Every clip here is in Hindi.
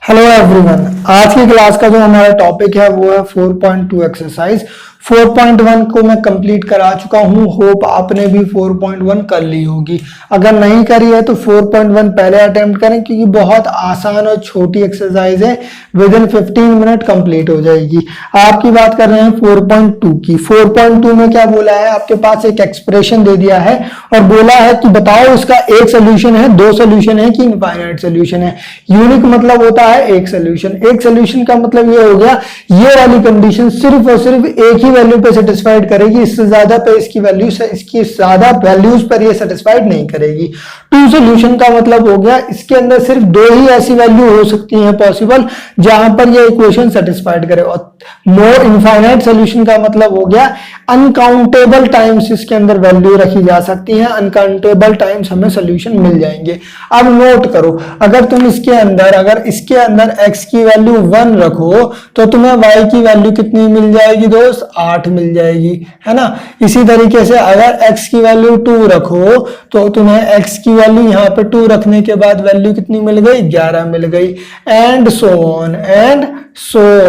हेलो एवरीवन, आज की क्लास का जो हमारा टॉपिक है वो है 4.2 एक्सरसाइज। 4.1 को मैं कंप्लीट करा चुका हूं। होप आपने भी 4.1 कर ली होगी। अगर नहीं करी है तो 4.1 पहले अटेम्प्ट करें, क्योंकि बहुत आसान और छोटी एक्सरसाइज है। विद इन 15 मिनट कंप्लीट हो जाएगी। आपकी बात कर रहे हैं 4.2 की। 4.2 में क्या बोला है, आपके पास एक एक्सप्रेशन दे दिया है और बोला है कि बताओ इसका एक सोल्यूशन है, दो सोल्यूशन है कि इनफाइनाइट सोल्यूशन है। यूनिक मतलब होता है एक सोल्यूशन। एक सोल्यूशन का मतलब ये हो गया, ये वाली कंडीशन सिर्फ और सिर्फ एक ही वैल्यू पे सेटिस्फाइड करेगी, इससे ज्यादा पे इसकी ज्यादा वैल्यूज पर ये सेटिस्फाइड नहीं करेगी। टू सोल्यूशन का मतलब हो गया, इसके अंदर सिर्फ दो ही ऐसी वैल्यू हो सकती हैं पॉसिबल जहां पर ये इक्वेशन सेटिस्फाइड करे। और मोर इनफाइनाइट सोल्यूशन का मतलब हो गया, अनकाउंटेबल टाइम्स इसके अंदर वैल्यू रखी जा सकती है, अनकाउंटेबल टाइम्स हमें सोल्यूशन मिल जाएंगे। अब नोट करो, अगर तुम इसके अंदर x की वैल्यू 1 रखो तो तुम्हें y की वैल्यू कितनी मिल जाएगी दोस्त? 8 मिल जाएगी, है ना। इसी तरीके से अगर x की वैल्यू 2 रखो तो तुम्हें x की वैल्यू यहाँ पे 2 रखने के बाद वैल्यू कितनी मिल गई? 11 मिल गई। And so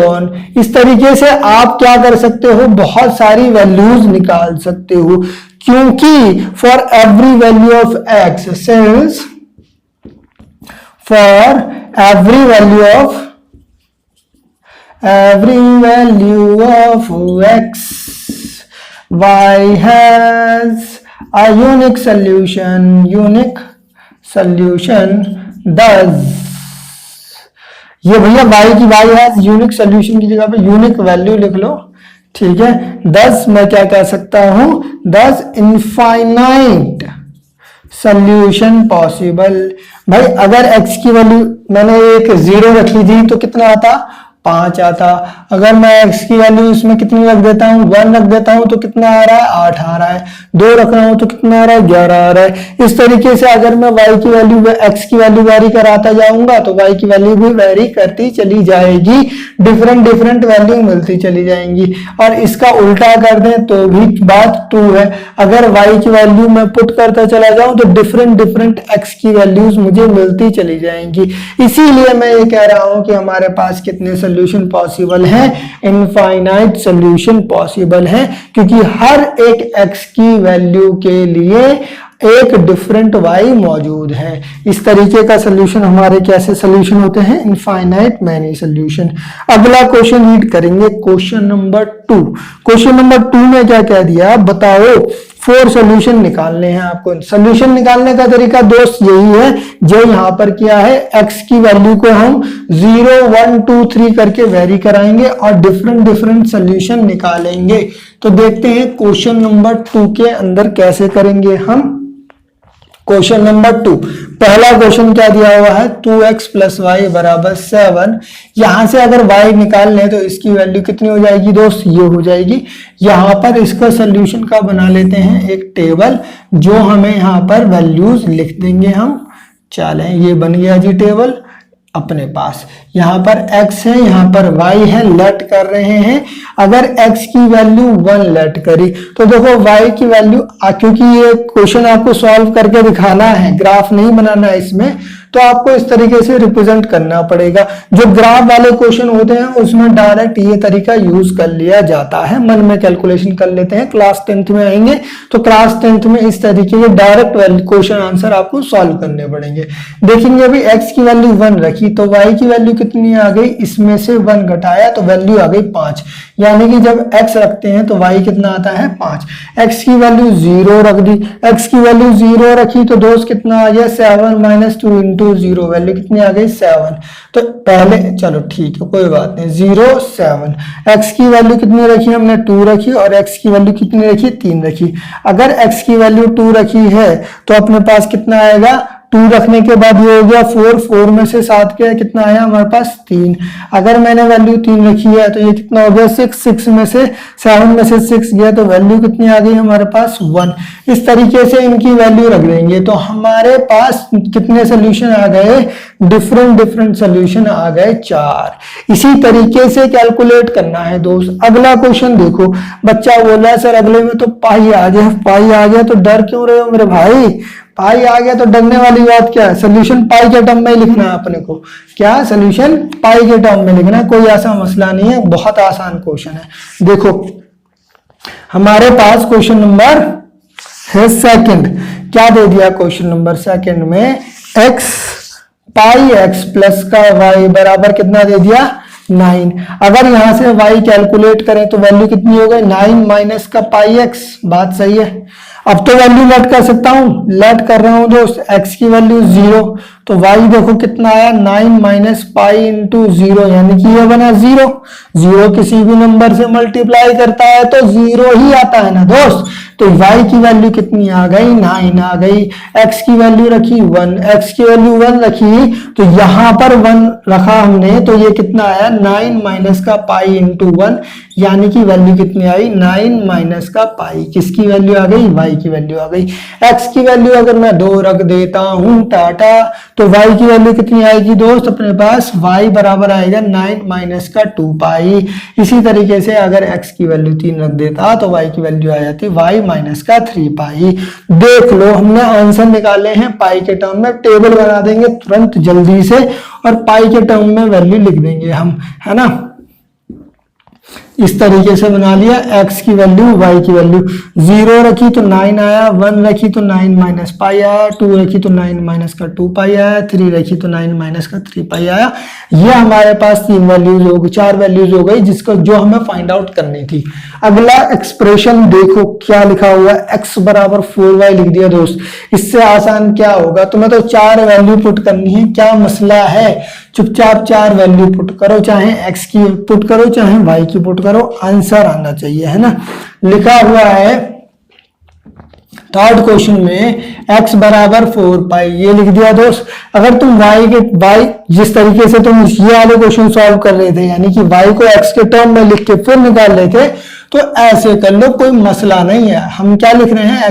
on. इस तरीके से आप क्या कर सकते हो, बहुत सारी वैल्यूज निकाल सकते हो, क्योंकि for every value of x, since for every value of x, y has a unique solution thus, ये भैया y has unique solution की जगह पे यूनिक वैल्यू लिख लो, ठीक है। thus मैं क्या कह सकता हूं, thus infinite सॉल्यूशन पॉसिबल। भाई अगर x की वैल्यू मैंने एक 0 रखी थी तो कितना आता? 5 आता। अगर मैं x की वैल्यू इसमें कितनी रख देता हूँ, 1 रख देता हूँ तो कितना आ रहा है? 8 आ रहा है। 2 रख रहा हूं तो कितना आ रहा है? 11 आ रहा है। इस तरीके से अगर मैं y की वैल्यू x की वैल्यू वेरी कराता जाऊंगा तो y की वैल्यू भी वेरी करती चली जाएगी, डिफरेंट वैल्यू मिलती चली जाएंगी। और इसका उल्टा कर दें तो भी बात 2 है। अगर y की वैल्यू मैं पुट करता चला जाऊं तो डिफरेंट x की वैल्यूज मुझे मिलती चली जाएंगी। इसीलिए मैं ये कह रहा हूं कि हमारे पास कितने सोल्यूशन पॉसिबल हैं? इनफाइनाइट सोल्यूशन पॉसिबल है, क्योंकि हर एक x की वैल्यू के लिए एक डिफरेंट y मौजूद है। इस तरीके का सोल्यूशन हमारे कैसे सोल्यूशन होते हैं? Infinite many solution. अगला क्वेश्चन रीड करेंगे, क्वेश्चन नंबर 2। क्वेश्चन नंबर 2 में क्या कह दिया, बताओ 4 सोल्यूशन निकालने हैं आपको। सोल्यूशन निकालने का तरीका दोस्त यही है जो यहां पर किया है, x की वैल्यू को हम 0, 1, 2, 3 करके वेरी कराएंगे और डिफरेंट सोल्यूशन निकालेंगे। तो देखते हैं क्वेश्चन नंबर 2 के अंदर कैसे करेंगे हम। क्वेश्चन नंबर 2, पहला क्वेश्चन क्या दिया हुआ है, 2x + y = 7। यहां से अगर y निकाल लें तो इसकी वैल्यू कितनी हो जाएगी दोस्त? ये हो जाएगी। यहां पर इसका सोल्यूशन का बना लेते हैं एक टेबल, जो हमें यहां पर वैल्यूज लिख देंगे हम। चलें, ये बन गया जी टेबल अपने पास। यहां पर x है, यहां पर y है, लेट कर रहे हैं। अगर x की वैल्यू 1 लेट करी तो देखो y की वैल्यू, क्योंकि ये क्वेश्चन आपको सॉल्व करके दिखाना है, ग्राफ नहीं बनाना है इसमें, तो आपको इस तरीके से रिप्रेजेंट करना पड़ेगा। जो ग्राफ वाले क्वेश्चन होते हैं उसमें डायरेक्ट ये तरीका यूज कर लिया जाता है, मन में कैलकुलेशन कर लेते हैं। क्लास 10th में आएंगे तो क्लास 10th में इस तरीके के डायरेक्ट क्वेश्चन आंसर आपको सॉल्व करने पड़ेंगे। देखेंगे अभी x की वैल्यू 1 रखी तो y की वैल्यू कितनी आ गई, इसमें से 1 घटाया तो वैल्यू आ गई 5। यानी कि जब x रखते हैं तो y कितना आता है? 5। x की वैल्यू 0 रख दी, x की वैल्यू 0 रखी तो दोस्त कितना आ गया? 7 - 2 × 0, वैल्यू कितनी आ गई? 7। तो पहले चलो ठीक है, कोई बात नहीं, 0, 7। x की वैल्यू कितनी रखी हमने? 2 रखी। और x की वैल्यू कितनी रखी? 3 रखी। अगर x की वैल्यू 2 रखी है तो अपने पास कितना आएगा? 2 रखने के बाद ये हो गया 4 में से 7 गया, कितना आया हमारे पास? 3। अगर मैंने वैल्यू 3 रखी है तो ये कितना हो गया? 6 में से 7 में से 6 गया तो वैल्यू कितनी आ गई हमारे पास? 1। इस तरीके से इनकी वैल्यू रख देंगे तो हमारे पास कितने सोल्यूशन आ गए? डिफरेंट डिफरेंट सोल्यूशन आ गए 4। इसी तरीके से कैलकुलेट करना है दोस्त। अगला क्वेश्चन देखो, बच्चा बोला है सर अगले में तो पाई आ गया, पाई आ गया तो डर क्यों रहे हो मेरे भाई, पाई आ गया तो डरने वाली बात क्या है। सोल्यूशन पाई के टर्म में लिखना है अपने को, क्या सोल्यूशन पाई के टर्म में लिखना है, कोई ऐसा मसला नहीं है, बहुत आसान क्वेश्चन है। देखो हमारे पास क्वेश्चन नंबर है सेकंड, क्या दे दिया क्वेश्चन नंबर सेकंड में, x पाई x प्लस का y बराबर कितना दे दिया 9। अगर यहां से y कैलकुलेट करें तो वैल्यू कितनी हो गई 9 माइनस का पाई x, बात सही है। अब तो वैल्यू लेट कर सकता हूं, लेट कर रहा हूं दोस्त, x की वैल्यू 0 तो y देखो कितना आया 9 माइनस पाई इंटू 0 यानी कि ये बना 0। 0 किसी भी नंबर से मल्टीप्लाई करता है तो 0 ही आता है ना दोस्त। तो y की वैल्यू कितनी आ गई 9 आ गई, x की वैल्यू रखी 1, x की वैल्यू 1 रखी तो यहां पर 1 रखा हमने तो ये कितना आया 9 माइनस का पाई इंटू 1 यानी कि वैल्यू कितनी आई 9 माइनस का पाई, किसकी वैल्यू आ गई y की वैल्यू आ गई। x की वैल्यू अगर मैं 2 रख देता हूं टाटा तो y की वैल्यू कितनी आएगी दोस्त अपने पास, y बराबर आएगा 9 माइनस का 2 पाई। इसी तरीके से अगर x की वैल्यू 3 रख देता तो y की वैल्यू आ जाती y माइनस का 3 पाई। देख लो हमने आंसर निकाले हैं पाई के टर्म में, टेबल बना देंगे तुरंत जल्दी से और पाई के टर्म में वैल्यू लिख देंगे हम, है ना। इस तरीके से बना लिया, x की वैल्यू y की वैल्यू 0 रखी तो 9 आया, 1 रखी तो 9 माइनस पाई आया, 2 रखी तो 9 माइनस का 2 पाई आया, 3 रखी तो 9 माइनस का 3 पाई आया। ये हमारे पास 3 वैल्यूज हो गई, 4 वैल्यूज हो गई जिसको जो हमें फाइंड आउट करनी थी। अगला एक्सप्रेशन देखो क्या लिखा हुआ है, x बराबर 4y लिख दिया दोस्त। इससे आसान क्या होगा, तुम्हें तो 4 वैल्यू पुट करनी है, क्या मसला है, चुपचाप 4 वैल्यू पुट करो, चाहे x की पुट करो चाहे y की पुट करो, आंसर आना चाहिए, है ना। लिखा हुआ है थर्ड क्वेश्चन में x बराबर 4 पाई, ये लिख दिया दोस्त। अगर तुम y जिस तरीके से तुम ये वाले क्वेश्चन सॉल्व कर रहे थे यानी कि y को x के टर्म में लिख के फिर निकाल रहे थे तो ऐसे कर लो, कोई मसला नहीं है। हम क्या लिख रहे हैं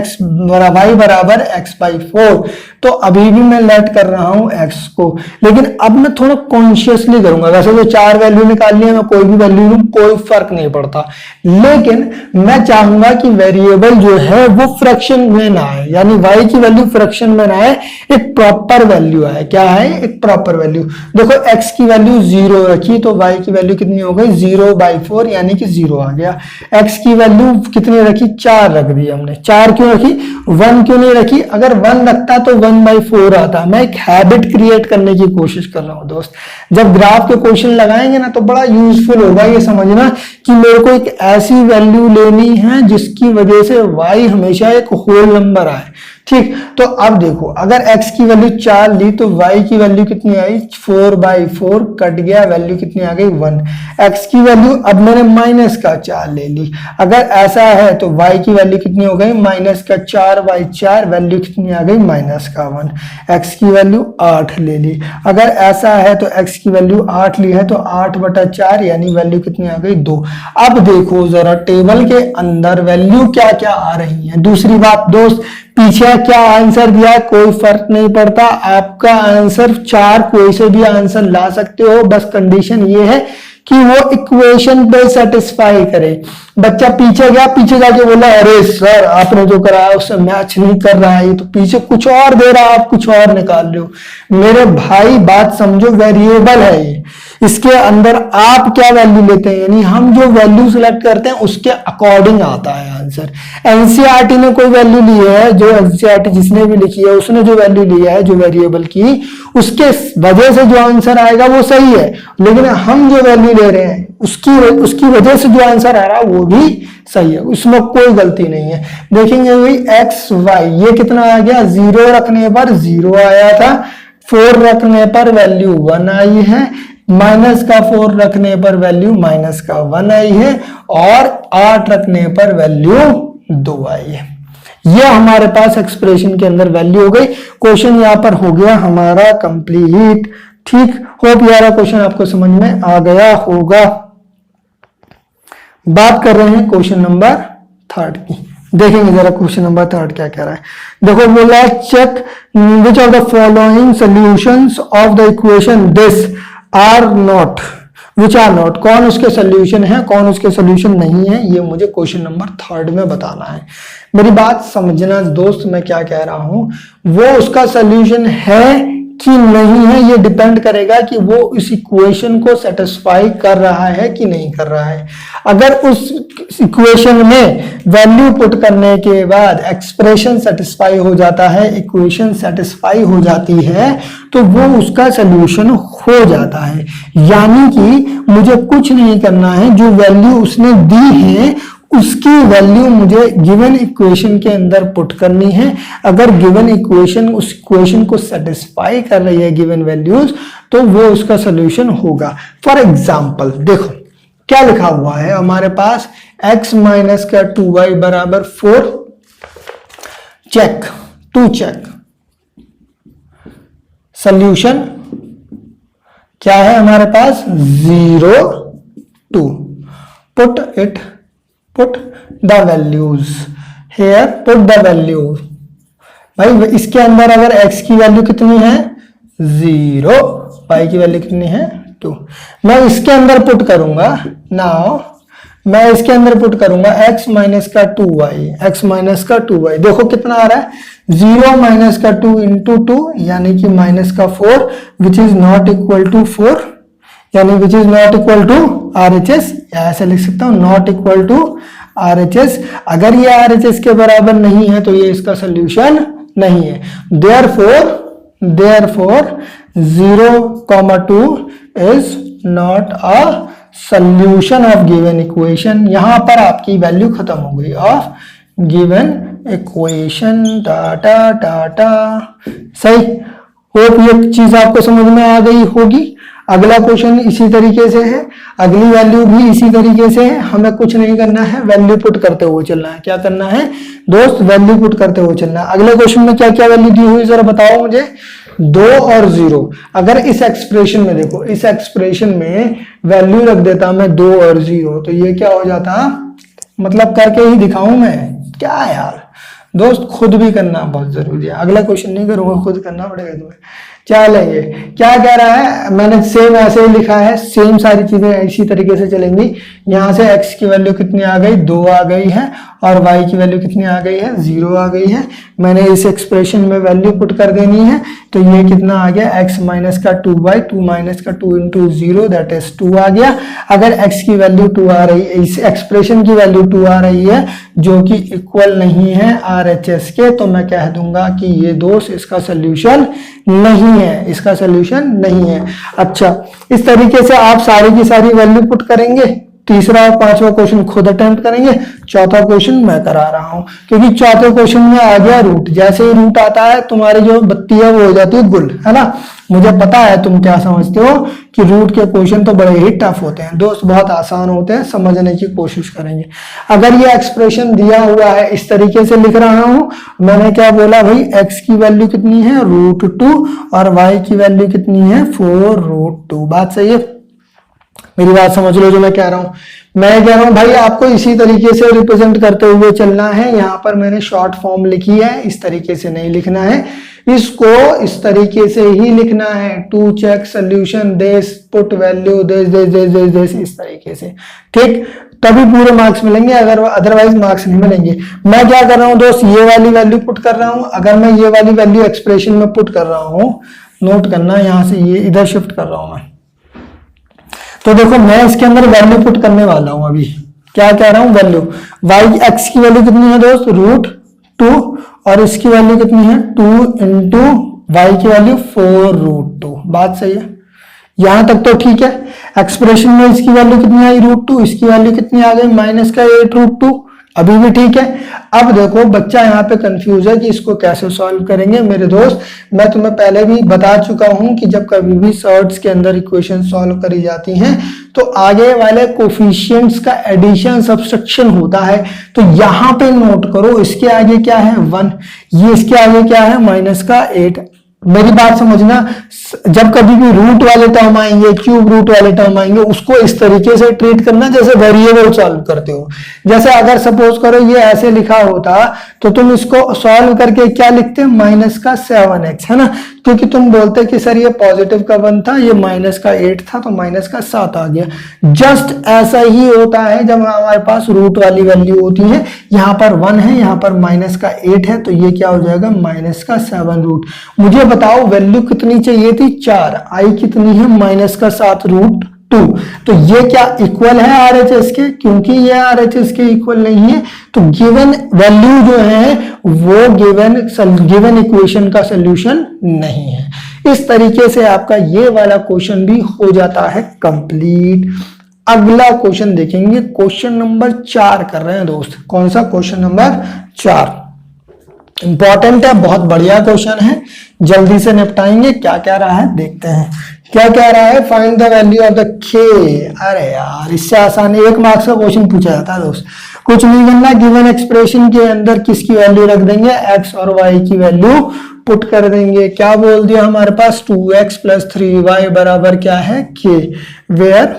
y बराबर x बाई 4, तो अभी भी मैं लेट कर रहा हूं x को, लेकिन अब मैं थोड़ा कॉन्शियसली करूंगा। वैसे तो 4 वैल्यू निकालनी है, मैं कोई भी वैल्यू लूं कोई फर्क नहीं पड़ता, लेकिन मैं चाहूंगा कि वेरिएबल जो है वो फ्रैक्शन में ना आए, यानी y की वैल्यू फ्रैक्शन में ना आए, एक प्रॉपर वैल्यू आए। क्या है, एक प्रॉपर वैल्यू। देखो x की वैल्यू 0 रखी तो y की वैल्यू कितनी हो गई 0/4 यानी कि 0 आ गया। x की वैल्यू कितनी रखी 4 रख दी हमने, 4 क्यों रखी 1 क्यों नहीं रखी, अगर 1 रखता तो 1/4 आता। मैं एक हैबिट क्रिएट करने की कोशिश कर रहा हूं दोस्त। जब ग्राफ के क्वेश्चन लगाएंगे ना तो बड़ा यूजफुल होगा ये समझना कि मेरे को एक ऐसी वैल्यू लेनी है जिसकी वजह से y हमेशा एक होल नंबर आए। ठीक, तो अब देखो अगर x की वैल्यू 4 ली तो y की वैल्यू कितनी आई 4/4 कट गया, वैल्यू कितनी आ गई 1। x की वैल्यू अब मैंने माइनस का 4 ले ली, अगर ऐसा है तो y की वैल्यू कितनी हो गई माइनस का 4/4, वैल्यू कितनी आ गई माइनस का 1। x की वैल्यू 8 ले ली, अगर ऐसा है तो x की वैल्यू 8 ली है तो 8/4 यानी वैल्यू कितनी आ गई 2। अब देखो जरा टेबल के अंदर वैल्यू क्या क्या आ रही है। दूसरी बात दोस्त, पीछे क्या आंसर दिया है कोई फर्क नहीं पड़ता, आपका आंसर 4 कोई से भी आंसर ला सकते हो, बस कंडीशन ये है कि वो इक्वेशन पे सेटिस्फाई करे। बच्चा पीछे गया, पीछे जाके बोला अरे सर आपने जो कराया उससे मैच नहीं कर रहा है, तो पीछे कुछ और दे रहा है आप कुछ और निकाल रहे हो। मेरे भाई बात समझो, वेरिएबल है ये, इसके अंदर आप क्या वैल्यू लेते हैं, यानी हम जो वैल्यू सिलेक्ट करते हैं उसके अकॉर्डिंग आता है आंसर। एनसीईआरटी ने कोई वैल्यू ली है, जो एनसीईआरटी जिसने भी लिखी है उसने जो वैल्यू ली है जो वेरिएबल की, उसके वजह से जो आंसर आएगा वो सही है, लेकिन हम जो वैल्यू ले रहे हैं उसकी वजह से जो आंसर आ रहा है वो भी सही है, उसमें कोई गलती नहीं है। देखेंगे वही एक्स वाई, ये कितना आ गया 0 रखने पर 0 आया था, 4 रखने पर वैल्यू 1 आई है, माइनस का 4 रखने पर वैल्यू माइनस का 1 आई है, और 8 रखने पर वैल्यू 2 आई है। ये हमारे पास एक्सप्रेशन के अंदर वैल्यू हो गई। क्वेश्चन यहां पर हो गया हमारा कंप्लीट। ठीक, होप यार क्वेश्चन आपको समझ में आ गया होगा। बात कर रहे हैं क्वेश्चन नंबर 3 की। देखेंगे जरा क्वेश्चन नंबर 3 क्या कह रहा है। देखो बोला check which of the following solutions of the equation this are not, which are not, कौन उसके सोल्यूशन है कौन उसके सोल्यूशन नहीं है, ये मुझे क्वेश्चन नंबर 3 में बताना है। मेरी बात समझना दोस्त, मैं क्या कह रहा हूं, वो उसका सोल्यूशन है कि नहीं है, ये डिपेंड करेगा कि वो उस इक्वेशन को सेटिस्फाई कर रहा है कि नहीं कर रहा है। अगर उस इक्वेशन में वैल्यू पुट करने के बाद एक्सप्रेशन सेटिस्फाई हो जाता है, इक्वेशन सेटिस्फाई हो जाती है, तो वो उसका सोल्यूशन हो जाता है। यानी कि मुझे कुछ नहीं करना है, जो वैल्यू उसने दी है उसकी वैल्यू मुझे गिवन इक्वेशन के अंदर पुट करनी है। अगर गिवन इक्वेशन उस इक्वेशन को सेटिस्फाई कर रही है गिवन वैल्यूज, तो वो उसका सोल्यूशन होगा। फॉर एग्जाम्पल देखो क्या लिखा हुआ है हमारे पास, x माइनस का 2y बराबर 4, चेक टू चेक सोल्यूशन क्या है हमारे पास 0 2, put the values here, put the value। भाई इसके अंदर अगर x की वैल्यू कितनी है 0, y की वैल्यू कितनी है 2, मैं इसके अंदर पुट करूंगा। नाउ मैं इसके अंदर पुट करूंगा x माइनस का 2y, x माइनस का 2y, देखो कितना आ रहा है 0 माइनस का 2 इंटू 2 यानी कि माइनस का 4 which is not equal to 4, यानी which is not equal to RHS, या ऐसे लिख सकता हूं नॉट इक्वल टू RHS। अगर ये RHS के बराबर नहीं है तो ये इसका सोल्यूशन नहीं है। therefore 0,2 is not a solution of given equation. यहां पर आपकी वैल्यू खत्म हो गई of given equation. Tata Tata, सही। होप ये चीज आपको समझ में आ गई होगी। अगला क्वेश्चन इसी तरीके से है, अगली वैल्यू भी इसी तरीके से है। हमें कुछ नहीं करना है, वैल्यू पुट करते हुए चलना है। क्या करना है दोस्त, वैल्यू पुट करते हुए चलना है। अगले क्वेश्चन में क्या क्या वैल्यू दी हुई जरा बताओ मुझे, 2 और 0। अगर इस एक्सप्रेशन में देखो, इस एक्सप्रेशन में वैल्यू रख देता मैं 2 और 0, तो ये क्या हो जाता, मतलब करके ही दिखाऊं मैं क्या यार दोस्त, खुद भी करना बहुत जरूरी है। अगला क्वेश्चन नहीं करूंगा, खुद करना पड़ेगा तुम्हें। चलेंगे, क्या कह रहा है, मैंने सेम ऐसे ही लिखा है, सेम सारी चीजें इसी तरीके से चलेंगी। यहां से x की वैल्यू कितनी आ गई 2 आ गई है, और y की वैल्यू कितनी आ गई है 0 आ गई है। मैंने इस एक्सप्रेशन में वैल्यू पुट कर देनी है, तो ये कितना आ गया x माइनस का 2y, 2 माइनस का 2 इंटू 0 दैट इज 2 आ गया। अगर x की वैल्यू 2 आ रही है, इस एक्सप्रेशन की वैल्यू 2 आ रही है जो कि इक्वल नहीं है RHS के, तो मैं कह दूंगा कि ये दोस्त इसका सोल्यूशन नहीं है, इसका सोल्यूशन नहीं है। अच्छा, इस तरीके से आप सारी की सारी वैल्यू पुट करेंगे। तीसरा और पांचवा क्वेश्चन खुद अटेम्प्ट करेंगे, चौथा क्वेश्चन मैं करा रहा हूं, क्योंकि चौथे क्वेश्चन में आ गया रूट। जैसे ही रूट आता है तुम्हारी जो बत्ती है वो हो जाती है गुल, है ना। मुझे पता है तुम क्या समझते हो कि रूट के क्वेश्चन तो बड़े ही टफ होते हैं दोस्त, बहुत आसान होते हैं, समझने की कोशिश करेंगे। अगर ये एक्सप्रेशन दिया हुआ है, इस तरीके से लिख रहा हूं, मैंने क्या बोला भाई, x की वैल्यू कितनी है √2 और y की वैल्यू कितनी है 4√2। बात सही है, मेरी बात समझ लो जो मैं कह रहा हूं। मैं कह रहा हूं भाई आपको इसी तरीके से रिप्रेजेंट करते हुए चलना है। यहां पर मैंने शॉर्ट फॉर्म लिखी है, इस तरीके से नहीं लिखना है, इसको इस तरीके से ही लिखना है। To check solution this, put value this, इस तरीके से, ठीक, तभी पूरे मार्क्स मिलेंगे, अगर अदरवाइज मार्क्स नहीं मिलेंगे। मैं क्या कर रहा हूं दोस्त, ये वाली वैल्यू पुट कर रहा हूं। अगर मैं ये वाली वैल्यू एक्सप्रेशन में पुट कर रहा हूं, नोट करना, यहां से ये इधर शिफ्ट कर रहा हूं मैं, तो देखो मैं इसके अंदर वैल्यू पुट करने वाला हूं। अभी क्या कह रहा हूं, वैल्यू y x की वैल्यू कितनी है दोस्त √2, और इसकी वैल्यू कितनी है 2 इंटू वाई की वैल्यू 4√2। बात सही है, यहां तक तो ठीक है। एक्सप्रेशन में इसकी वैल्यू कितनी आई √2, इसकी वैल्यू कितनी आ गई -8√2, अभी भी ठीक है। अब देखो बच्चा यहाँ पे कंफ्यूज है कि इसको कैसे सॉल्व करेंगे। मेरे दोस्त, मैं तुम्हें पहले भी बता चुका हूं कि जब कभी भी सॉर्ट्स के अंदर इक्वेशन सॉल्व करी जाती हैं तो आगे वाले कोफिशिएंट्स का एडिशन सब्सट्रैक्शन होता है। तो यहाँ पे नोट करो, इसके आगे क्या है 1, ये इसके आगे क्या है -8, मेरी बात समझना, जब कभी भी रूट वाले टर्म आएंगे, क्यूब रूट वाले टर्म आएंगे, उसको इस तरीके से ट्रीट करना जैसे वेरिएबल सॉल्व करते हो। जैसे अगर सपोज करो ये ऐसे लिखा होता तो तुम इसको सॉल्व करके क्या लिखते, माइनस का 7x, है ना, क्योंकि तुम बोलते कि सर ये पॉजिटिव का 1 था, ये माइनस का 8 था, तो माइनस का 7 आ गया। जस्ट ऐसा ही होता है जब हमारे पास रूट वाली वैल्यू होती है। यहाँ पर 1 है, यहाँ पर माइनस का 8 है, तो ये क्या हो जाएगा, माइनस का 7 रूट। मुझे बताओ वैल्यू कितनी चाहिए थी, 4, आई कितनी है, माइनस का 7 रूट 2। तो ये क्या इक्वल है RHS के, क्योंकि ये RHS के इक्वल नहीं है, तो गिवन वैल्यू जो है वो गिवन इक्वेशन का सॉल्यूशन नहीं है। इस तरीके से आपका ये वाला क्वेश्चन भी हो जाता है कंप्लीट। अगला क्वेश्चन देखेंगे, क्वेश्चन नंबर 4 कर रहे हैं दोस्त। कौन सा, क्वेश्चन नंबर 4, इंपॉर्टेंट है, बहुत बढ़िया क्वेश्चन है, जल्दी से निपटाएंगे। क्या कह रहा है देखते हैं, क्या कह रहा है, find the value of the k। अरे यार इससे आसान 1 मार्क्स का क्वेश्चन पूछा जाता है दोस्त। कुछ नहीं करना, गिवन एक्सप्रेशन के अंदर किसकी वैल्यू रख देंगे, x और y की वैल्यू पुट कर देंगे। क्या बोल दिया हमारे पास, 2x + 3y बराबर क्या है, k, वेयर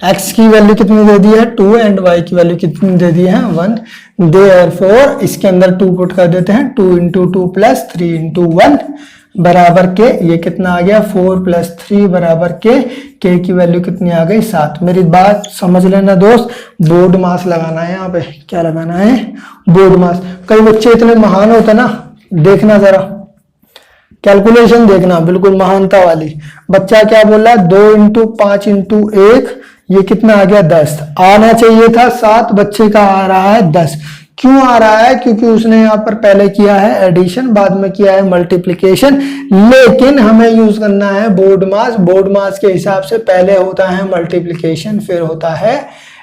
x की वैल्यू कितनी दे दी है, 2, एंड y की वैल्यू कितनी दे दी है, 1। देयरफॉर इसके अंदर 2 पुट कर देते हैं, 2 × 2 + 3 × 1 बराबर के, ये कितना आ गया, 4 + 3 बराबर के की वैल्यू कितनी आ गई, 7। मेरी बात समझ लेना दोस्त, बोर्ड मास लगाना है यहाँ पे, क्या लगाना है, बोर्ड मास। कई बच्चे इतने महान होते ना, देखना जरा कैलकुलेशन देखना, बिल्कुल महानता वाली। बच्चा क्या बोल रहा है, 2 × 5 × 1, ये कितना आ गया, 10। आना चाहिए था 7, बच्चे का आ रहा है 10। क्यों आ रहा है, क्योंकि उसने यहाँ पर पहले किया है एडिशन, बाद में किया है मल्टीप्लिकेशन। लेकिन हमें यूज करना है बोर्ड मास। बोर्ड मास के हिसाब से पहले होता है मल्टीप्लिकेशन, फिर होता है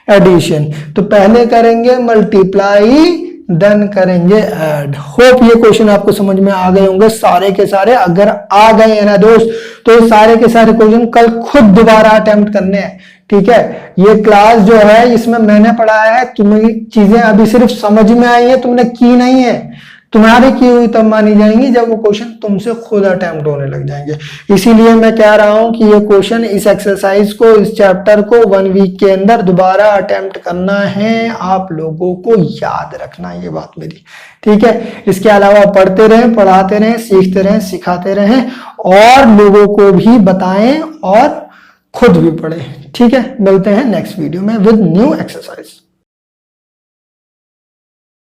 एडिशन। तो पहले करेंगे मल्टीप्लाई, देन करेंगे ऐड। होप ये क्वेश्चन आपको समझ में आ गए होंगे सारे के सारे। अगर आ गए हैं ना दोस्त, तो ये सारे के सारे क्वेश्चन कल खुद दोबारा अटेम्प्ट करने हैं, ठीक है। ये क्लास जो है इसमें मैंने पढ़ाया है, तुम्हें चीजें अभी सिर्फ समझ में आई है, तुमने की नहीं है। तुम्हारी की हुई तब मानी जाएंगी जब वो क्वेश्चन तुमसे खुद अटेम्प्ट होने लग जाएंगे। इसीलिए मैं कह रहा हूं कि ये क्वेश्चन, इस एक्सरसाइज को, इस चैप्टर को 1 वीक के अंदर दोबारा अटेम्प्ट करना है। आप लोगों को याद रखना ये बात मेरी, ठीक है। इसके अलावा पढ़ते रहें, पढ़ाते रहें, सीखते रहें, सिखाते रहें, और लोगों को भी बताएं और खुद भी पढ़ें, ठीक है। मिलते हैं नेक्स्ट वीडियो में विद न्यू एक्सरसाइज।